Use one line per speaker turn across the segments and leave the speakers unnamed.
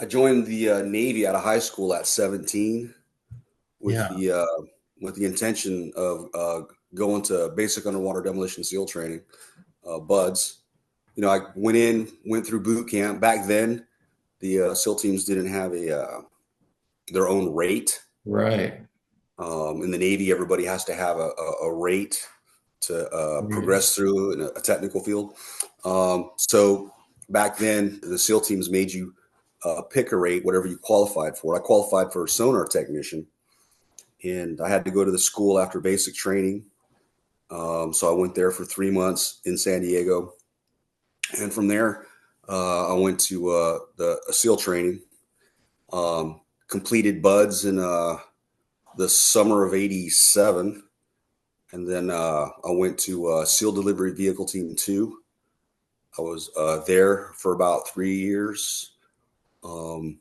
I joined the Navy out of high school at 17 with
Yeah.
the intention of going to basic underwater demolition SEAL training, BUDS. I went through boot camp. Back then, the SEAL teams didn't have their own rate.
Right.
In the Navy, everybody has to have a rate to
Right.
progress through in a technical field. So back then, the SEAL teams made you pick a rate, whatever you qualified for. I qualified for sonar technician, and I had to go to the school after basic training. So I went there for 3 months in San Diego, and from there, I went to the SEAL training. Completed BUDS in the summer of '87, and then I went to SEAL Delivery Vehicle Team 2. I was there for about 3 years. Um,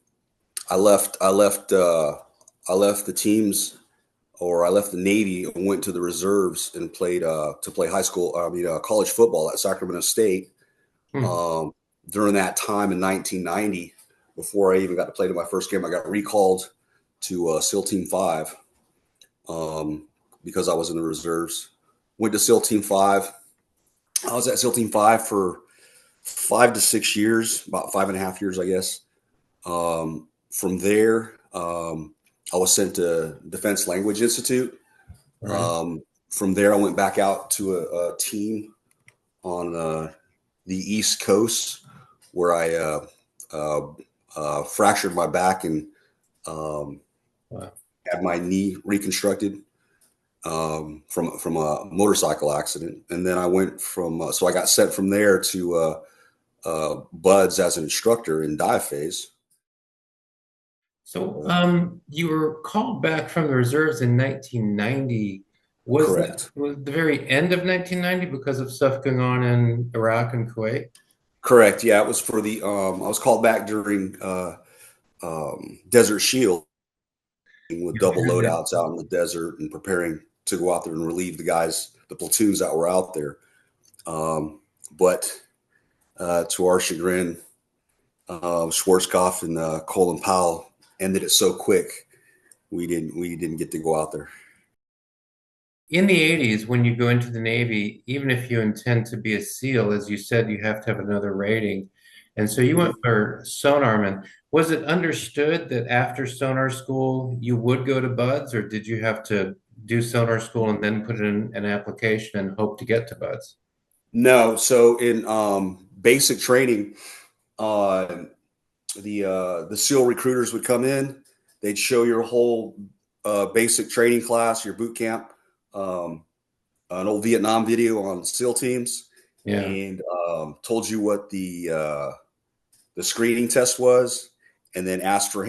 I left. I left the teams, or I left the Navy and went to the reserves and played to play high school. College football at Sacramento State.
Hmm.
Um, During that time in 1990, before I even got to play in my first game, I got recalled to SEAL Team 5 um, because I was in the reserves. Went to SEAL Team 5. I was at SEAL Team 5 for 5 to 6 years, about 5.5 years, I guess. From there, I was sent to Defense Language Institute.
Right.
From there, I went back out to a team on the East Coast where I fractured my back and um,
Wow.
had my knee reconstructed from a motorcycle accident. And then I went so I got sent from there to BUDS as an instructor in dive phase.
So, you were called back from the reserves in 1990.
Correct.
Was the very end of 1990 because of stuff going on in Iraq and Kuwait?
Correct. Yeah, it was for the. I was called back during Desert Shield with
Yeah,
double loadouts out in the desert and preparing to go out there and relieve the guys, the platoons that were out there. But to our chagrin, Schwarzkopf and Colin Powell ended it so quick. We didn't get to go out there.
in the 80s, when you go into the Navy, even if you intend to be a SEAL, as you said, you have to have another rating. And so you went
Mhm.
for sonarman. Was it understood that after sonar school you would go to BUDS, or did you have to do sonar school and then put in an application and hope to get to BUDS?
No, so in basic training, uh, the SEAL recruiters would come in. They'd show your whole basic training class, your boot camp, um, an old Vietnam video on SEAL teams,
Yeah.
and told you what the screening test was, and then asked for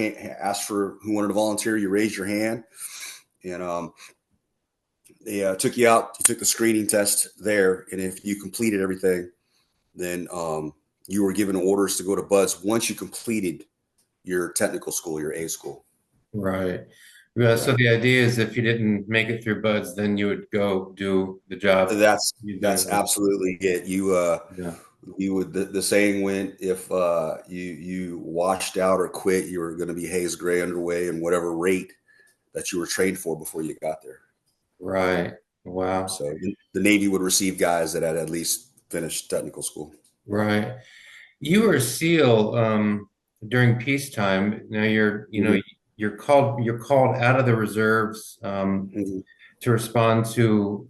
who wanted to volunteer. You raised your hand, and they took you out. You took the screening test there, and if you completed everything, then you were given orders to go to BUDS once you completed your technical school, your A school.
Right. Yeah, so
Yeah,
the idea is if you didn't make it through BUDS, then you would go do the job you
that's
do.
absolutely it.
Yeah.
You would the saying went, if you washed out or quit, you were going to be Hayes Gray underway and whatever rate that you were trained for before you got there.
Right. Wow.
So the Navy would receive guys that had at least finished technical school.
Right. You were a SEAL during peacetime. Now
Hmm.
you're called out of the reserves
Hmm.
to respond to,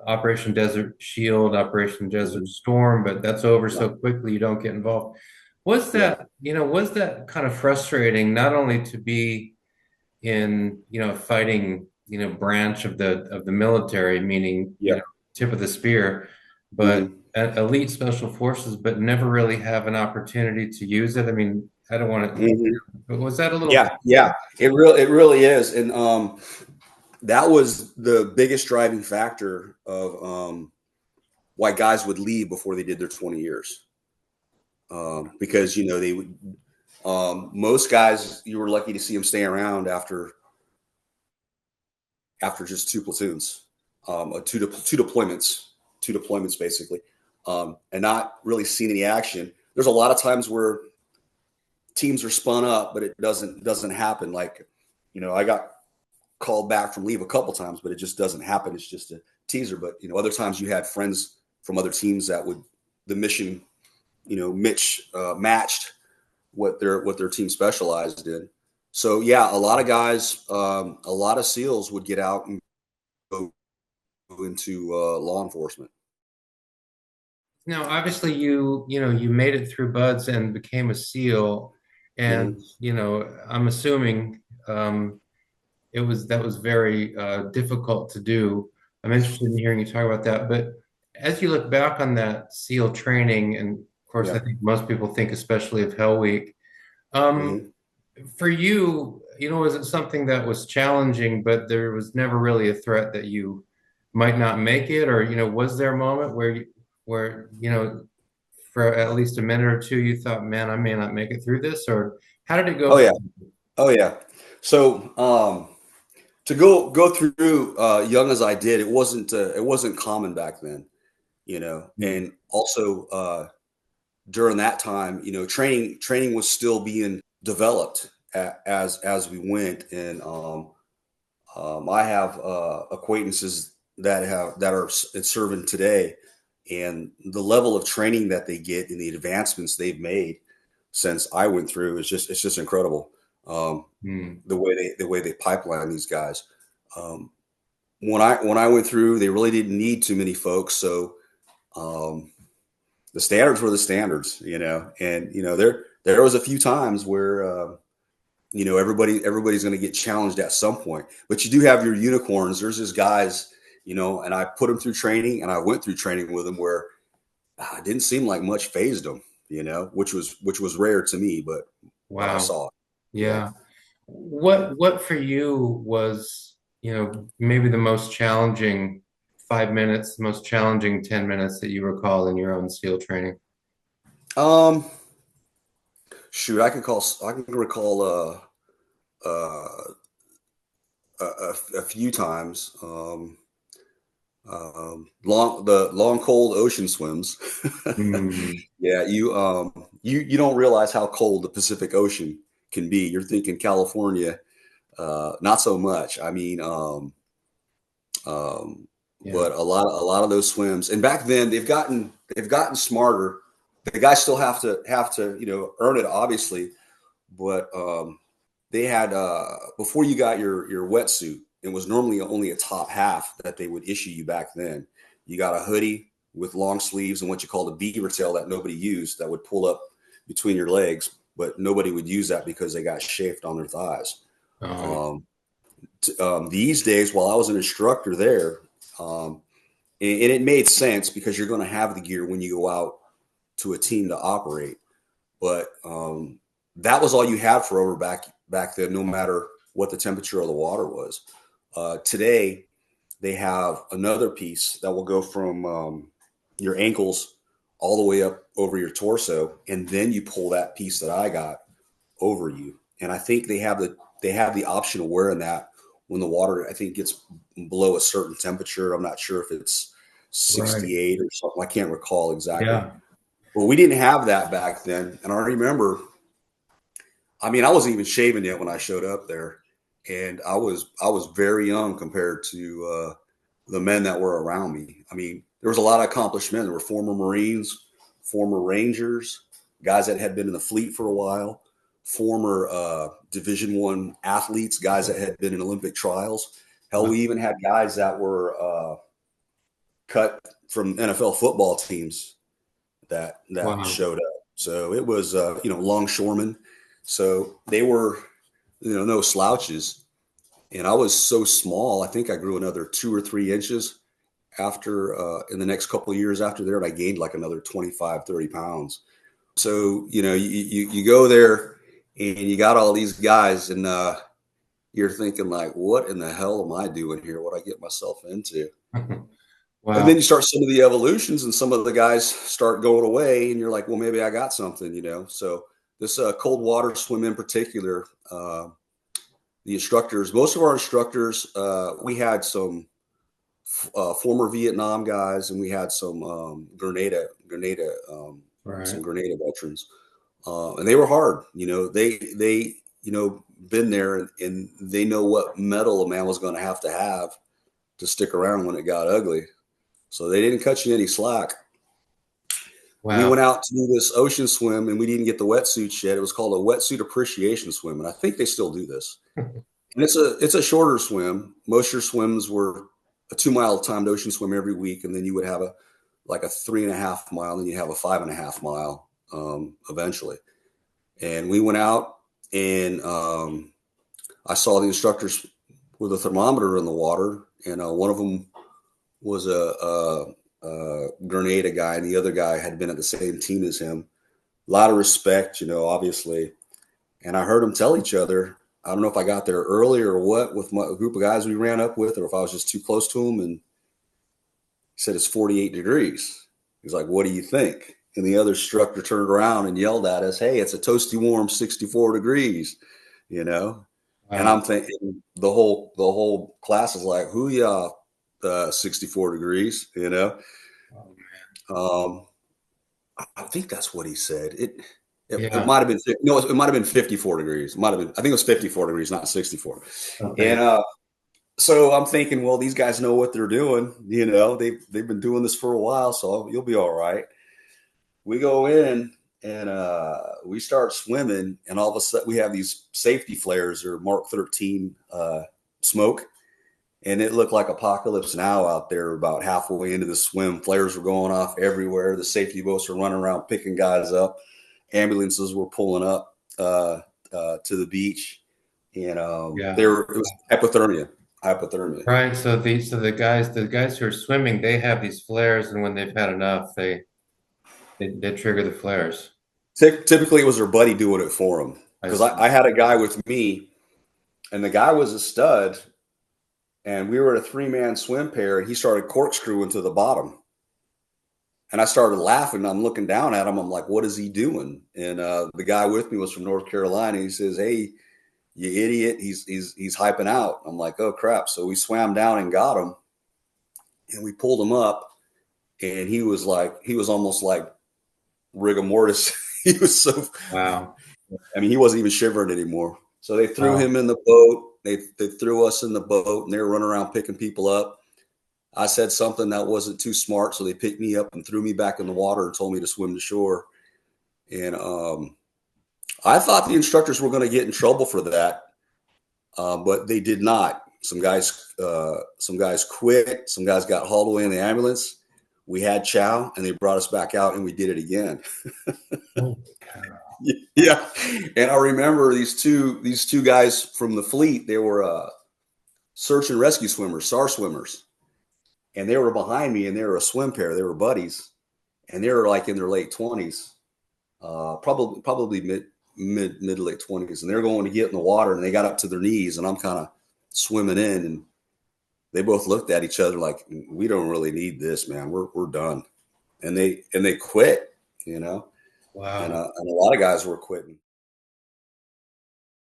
Operation Desert Shield, Operation Desert
Hmm.
Storm, but that's over
Yeah,
so quickly you don't get involved.
yeah.
Was that kind of frustrating, not only to be in, fighting, branch of the military, meaning,
Yeah.
tip of the spear, but
Hmm.
elite special forces, but never really have an opportunity to use it. I mean, I don't want to,
Hmm.
but was that a little
Yeah, yeah.
frustrating?
It really is, and that was the biggest driving factor of why guys would leave before they did their 20 years. Because they would most guys, you were lucky to see them stay around after just two platoons, two deployments basically, and not really seen any action. There's a lot of times where teams are spun up, but it doesn't happen. Like, I got called back from leave a couple times, but it just doesn't happen. It's just a teaser. But other times you had friends from other teams that would the mission, matched what their team specialized in. So yeah, a lot of guys, a lot of SEALs would get out and go into law enforcement.
Now, obviously, you made it through Buds and became a SEAL, and
Mm-hmm.
I'm assuming that was very difficult to do. I'm interested in hearing you talk about that. But as you look back on that SEAL training, and of course, I
Yeah.
think most people think especially of Hell Week. Um,
Mm-hmm.
for you, was it something that was challenging, but there was never really a threat that you might not make it? Or, was there a moment where for at least a minute or two, you thought, man, I may not make it through this? Or how did it go
Oh
for
yeah.
you?
Oh yeah. So to go through young as I did, it wasn't common back then,
Hmm.
and also during that time, training was still being developed as we went, and I have acquaintances that are serving today, and the level of training that they get and the advancements they've made since I went through it's just incredible. Um,
Hmm.
the way they pipeline these guys. Um, when I went through, they really didn't need too many folks, so um, the standards were the standards, and there was a few times where everybody's going to get challenged at some point, but you do have your unicorns. There's just guys, and I put them through training, and I went through training with them where it didn't seem like much phased them, which was rare to me, but I
Wow.
saw it. Yeah.
Yeah. What for you was, maybe the most challenging 5 minutes, the most challenging 10 minutes that you recall in your own SEAL training?
Um, Shoot, I can recall uh, a few times. The long cold ocean swims.
Hmm.
Yeah, you don't realize how cold the Pacific Ocean can be. You're thinking California, not so much. I mean,
Yeah.
but a lot of those swims, and back then they've gotten smarter. The guys still have to earn it, obviously, but they had before you got your wetsuit, it was normally only a top half that they would issue you back then. You got a hoodie with long sleeves and what you call the beaver tail that nobody used that would pull up between your legs, but nobody would use that because they got chafed on their thighs.
Oh,
Um, these days, while I was an instructor there, and it made sense because you're going to have the gear when you go out to a team to operate. But that was all you had for over back then, no matter what the temperature of the water was. Today, they have another piece that will go from your ankles all the way up over your torso, and then you pull that piece that I got over you. And I think they have the option of wearing that when the water, I think, gets below a certain temperature. I'm not sure if it's
right.
68 or something. I can't recall exactly.
Yeah.
But we didn't have that back then. And I remember, I mean, I wasn't even shaving yet when I showed up there, and I was very young compared to the men that were around me. I mean, there was a lot of accomplished men. There were former Marines, former Rangers, guys that had been in the fleet for a while, former Division I athletes, guys that had been in Olympic trials. Hell,
Wow.
we even had guys that were cut from NFL football teams that
Wow.
showed up. So it was longshoremen. So they were no slouches. And I was so small. I think I grew another 2 or 3 inches after in the next couple of years after there, and I gained like another 25, 30 pounds. So you go there and you got all these guys, and you're thinking like, what in the hell am I doing here? What I get myself into? And then
Wow.
you start some of the evolutions, and some of the guys start going away, and you're like, well, maybe I got something. So this cold water swim in particular, the instructors, most of our instructors, we had some former Vietnam guys, and we had some Grenada,
Right.
some Grenada veterans. And they were hard. They been there, and they know what metal a man was going to have to stick around when it got ugly. So they didn't cut you any slack. We
Wow.
went out to do this ocean swim, and we didn't get the wetsuits yet. It was called a wetsuit appreciation swim, and I think they still do this. And it's a shorter swim. Most of your swims were a 2 mile timed ocean swim every week, and then you would have a 3.5 mile, and then you have a 5.5 mile eventually. And we went out, and I saw the instructors with a thermometer in the water, and one of them was a Grenada guy, and the other guy had been at the same team as him. A lot of respect, obviously. And I heard them tell each other, I don't know if I got there early or what with a group of guys we ran up with, or if I was just too close to them. And he said, it's 48 degrees. He's like, what do you think? And the other instructor turned around and yelled at us, hey, it's a toasty warm 64 degrees, And
Wow.
I'm thinking the whole class is like, who ya 64 degrees,
Oh,
Um, I think that's what he said. It
yeah.
might have been no, it might have been 54 degrees. It might have been. I think it was 54 degrees, not 64.
Okay.
And so I'm thinking, well, these guys know what they're doing. They've been doing this for a while, so you'll be all right. We go in, and we start swimming, and all of a sudden we have these safety flares or Mark 13 smoke. And it looked like Apocalypse Now out there about halfway into the swim. Flares were going off everywhere. The safety boats were running around picking guys up. Ambulances were pulling up to the beach. And
Yeah.
it was hypothermia. Hypothermia.
Right. So the guys who are swimming, they have these flares, and when they've had enough, they trigger the flares.
Typically, it was their buddy doing it for them.
I
Because
see.
I had a guy with me, and the guy was a stud. And we were at a 3-man swim pair, and he started corkscrewing to the bottom. And I started laughing. I'm looking down at him. I'm like, what is he doing? And the guy with me was from North Carolina. He says, hey, you idiot. He's hyping out. I'm like, oh, crap. So we swam down and got him. And we pulled him up. And he was almost like rigor mortis. He was so,
Wow.
I mean, he wasn't even shivering anymore. So they threw
Wow.
him in the boat. They threw us in the boat, and they were running around picking people up. I said something that wasn't too smart, so they picked me up and threw me back in the water and told me to swim to shore. And I thought the instructors were going to get in trouble for that, but they did not. Some guys quit. Some guys got hauled away in the ambulance. We had chow, and they brought us back out, and we did it again.
Holy cow.
Yeah, and I remember these two guys from the fleet. They were search and rescue swimmers, SAR swimmers, and they were behind me, and they were a swim pair. They were buddies, and they were like in their late 20s, probably mid to late 20s, and they're going to get in the water, and they got up to their knees, and I'm kind of swimming in, and they both looked at each other like, we don't really need this, man. We're done, and they quit, and
Wow.
a lot of guys were quitting.